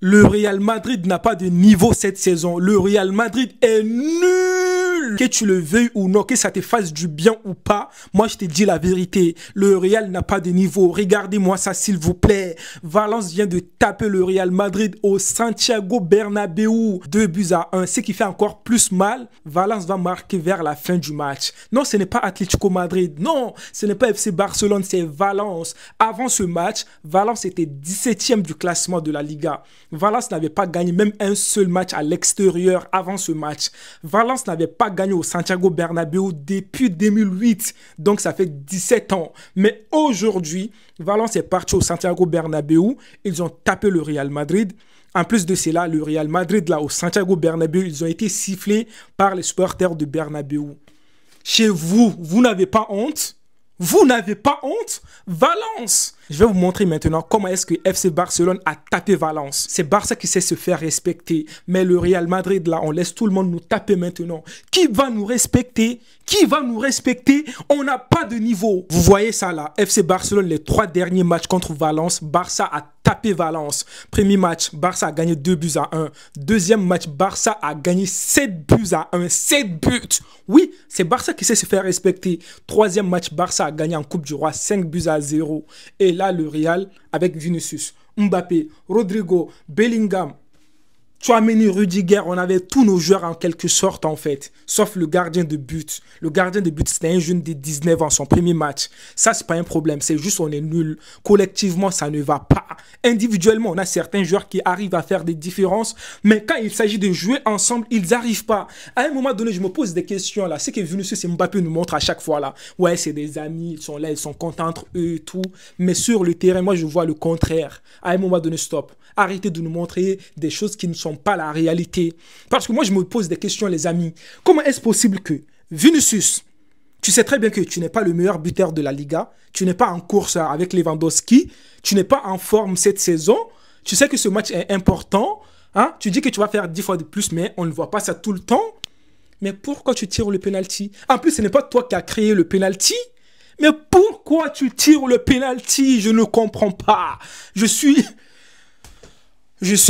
Le Real Madrid n'a pas de niveau cette saison. Le Real Madrid est nul. Que tu le veuilles ou non, que ça te fasse du bien ou pas, moi je te dis la vérité. Le Real n'a pas de niveau. Regardez-moi ça s'il vous plaît. Valence vient de taper le Real Madrid au Santiago Bernabéu. 2-1. Ce qui fait encore plus mal, Valence va marquer vers la fin du match. Non, ce n'est pas Atlético Madrid. Non, ce n'est pas FC Barcelone, c'est Valence. Avant ce match, Valence était 17e du classement de la Liga. Valence n'avait pas gagné même un seul match à l'extérieur avant ce match. Valence n'avait pas gagné au Santiago Bernabéu depuis 2008. Donc ça fait 17 ans. Mais aujourd'hui, Valence est parti au Santiago Bernabéu. Ils ont tapé le Real Madrid. En plus de cela, le Real Madrid, là, au Santiago Bernabéu, ils ont été sifflés par les supporters de Bernabéu. Chez vous, vous n'avez pas honte? Vous n'avez pas honte? Valence! Je vais vous montrer maintenant comment est-ce que FC Barcelone a tapé Valence. C'est Barça qui sait se faire respecter. Mais le Real Madrid, là, on laisse tout le monde nous taper maintenant. Qui va nous respecter? Qui va nous respecter? On n'a pas de niveau. Vous voyez ça là? FC Barcelone, les 3 derniers matchs contre Valence, Barça a tapé Valence. Premier match, Barça a gagné 2-1. Deuxième match, Barça a gagné 7-1. 7 buts. Oui, c'est Barça qui sait se faire respecter. Troisième match, Barça a gagné en Coupe du Roi 5-0. Et là, le Real, avec Vinicius, Mbappé, Rodrigo, Bellingham, Tchouaméni, Rudiger, on avait tous nos joueurs en quelque sorte en fait, sauf le gardien de but. Le gardien de but, c'était un jeune de 19 ans, son premier match. Ça, c'est pas un problème, c'est juste on est nul. Collectivement, ça ne va pas. Individuellement, on a certains joueurs qui arrivent à faire des différences, mais quand il s'agit de jouer ensemble, ils n'arrivent pas. À un moment donné, je me pose des questions là. C'est que Vinicius et Mbappé nous montrent à chaque fois là. Ouais, c'est des amis, ils sont là, ils sont contents entre eux et tout. Mais sur le terrain, moi, je vois le contraire. À un moment donné, stop. Arrêtez de nous montrer des choses qui ne sont pas la réalité. Parce que moi, je me pose des questions, les amis. Comment est-ce possible que Vinicius, tu sais très bien que tu n'es pas le meilleur buteur de la Liga, tu n'es pas en course avec Lewandowski, tu n'es pas en forme cette saison, tu sais que ce match est important, hein? Tu dis que tu vas faire 10 fois de plus, mais on ne voit pas ça tout le temps. Mais pourquoi tu tires le penalty? En plus, ce n'est pas toi qui as créé le penalty. Mais pourquoi tu tires le penalty? Je ne comprends pas. Je suis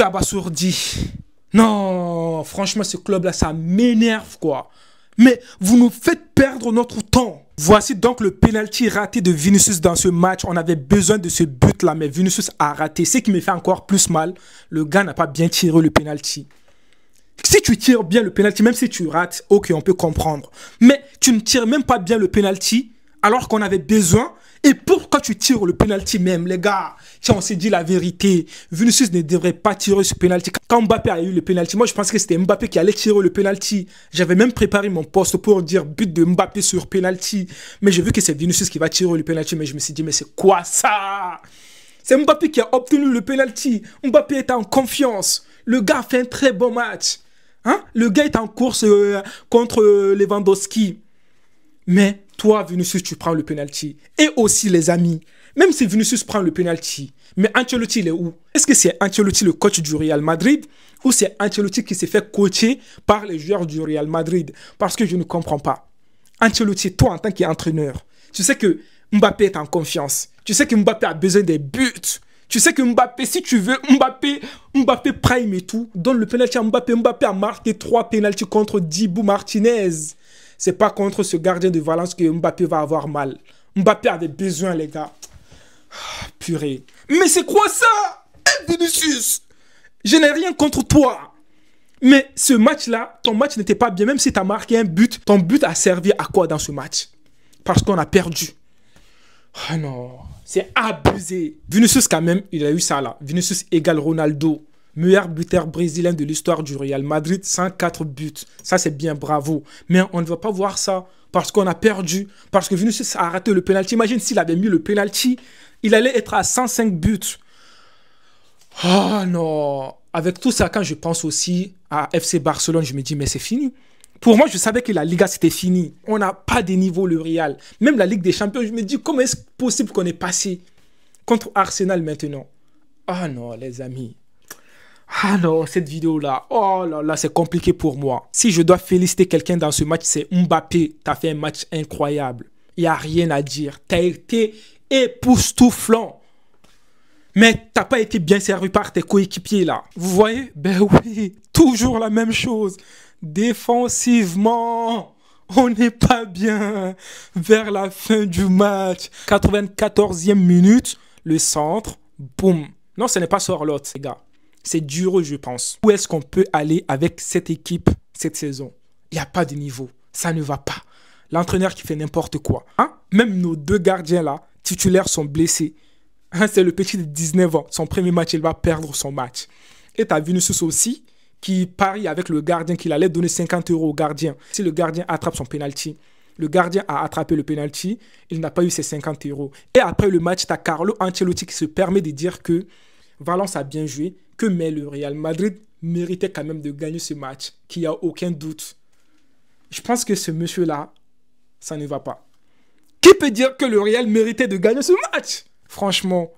abasourdi. Non, franchement, ce club-là, ça m'énerve, quoi. Mais vous nous faites perdre notre temps. Voici donc le penalty raté de Vinicius dans ce match. On avait besoin de ce but-là, mais Vinicius a raté. Ce qui me fait encore plus mal, le gars n'a pas bien tiré le penalty. Si tu tires bien le penalty, même si tu rates, ok, on peut comprendre. Mais tu ne tires même pas bien le penalty, alors qu'on avait besoin. Et pourquoi tu tires le penalty même, les gars? Tiens, on s'est dit la vérité. Vinicius ne devrait pas tirer ce penalty. Quand Mbappé a eu le penalty, moi je pensais que c'était Mbappé qui allait tirer le penalty. J'avais même préparé mon post pour dire but de Mbappé sur penalty. Mais j'ai vu que c'est Vinicius qui va tirer le penalty. Mais je me suis dit, mais c'est quoi ça? C'est Mbappé qui a obtenu le penalty. Mbappé est en confiance. Le gars fait un très bon match. Hein? Le gars est en course contre Lewandowski. Mais toi, Vinicius, tu prends le penalty. Et aussi, les amis, même si Vinicius prend le penalty, mais Ancelotti, il est où? Est-ce que c'est Ancelotti le coach du Real Madrid ou c'est Ancelotti qui s'est fait coacher par les joueurs du Real Madrid? Parce que je ne comprends pas. Ancelotti, toi, en tant qu'entraîneur, tu sais que Mbappé est en confiance. Tu sais que Mbappé a besoin des buts. Tu sais que Mbappé, si tu veux, Mbappé prime et tout, donne le penalty à Mbappé. Mbappé a marqué 3 penaltys contre Dibu Martinez. C'est pas contre ce gardien de Valence que Mbappé va avoir mal. Mbappé avait besoin, les gars. Purée. Mais c'est quoi ça? Vinicius, je n'ai rien contre toi. Mais ce match-là, ton match n'était pas bien. Même si tu as marqué un but, ton but a servi à quoi dans ce match? Parce qu'on a perdu. Oh non, c'est abusé. Vinicius, quand même, il a eu ça là. Vinicius égale Ronaldo. Meilleur buteur brésilien de l'histoire du Real Madrid, 104 buts. Ça, c'est bien, bravo. Mais on ne va pas voir ça parce qu'on a perdu. Parce que Vinicius a raté le penalty. Imagine s'il avait mis le penalty, il allait être à 105 buts. Oh non. Avec tout ça, quand je pense aussi à FC Barcelone, je me dis, mais c'est fini. Pour moi, je savais que la Liga, c'était fini. On n'a pas de niveau, le Real. Même la Ligue des Champions, je me dis, comment est-ce possible qu'on est passé contre Arsenal maintenant? Ah non, les amis. Ah non, cette vidéo-là, oh là là, c'est compliqué pour moi. Si je dois féliciter quelqu'un dans ce match, c'est Mbappé. Tu as fait un match incroyable. Il n'y a rien à dire. Tu as été époustouflant. Mais t'as pas été bien servi par tes coéquipiers là. Vous voyez? Ben oui, toujours la même chose. Défensivement, on n'est pas bien. Vers la fin du match, 94e minute, le centre, boum. Non, ce n'est pas Sorlotte, les gars. C'est dur, je pense. Où est-ce qu'on peut aller avec cette équipe cette saison? Il n'y a pas de niveau. Ça ne va pas. L'entraîneur qui fait n'importe quoi. Hein? Même nos deux gardiens là, titulaires, sont blessés. Hein, c'est le petit de 19 ans. Son premier match, il va perdre son match. Et tu as Vinicius aussi, qui parie avec le gardien qu'il allait donner 50 € au gardien. Si le gardien attrape son penalty, le gardien a attrapé le penalty, il n'a pas eu ses 50 €. Et après le match, tu as Carlo Ancelotti qui se permet de dire que Valence a bien joué, mais le Real Madrid méritait quand même de gagner ce match, qu'il n'y a aucun doute. Je pense que ce monsieur-là, ça ne va pas. Qui peut dire que le Real méritait de gagner ce match? Franchement.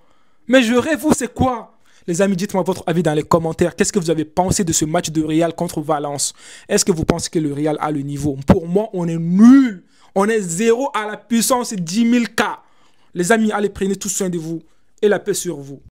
Mais je rêve, vous, c'est quoi? Les amis, dites-moi votre avis dans les commentaires. Qu'est-ce que vous avez pensé de ce match de Real contre Valence? Est-ce que vous pensez que le Real a le niveau? Pour moi, on est nul. On est 0 à la puissance 10 000 K. Les amis, allez, prenez tout soin de vous et la paix sur vous.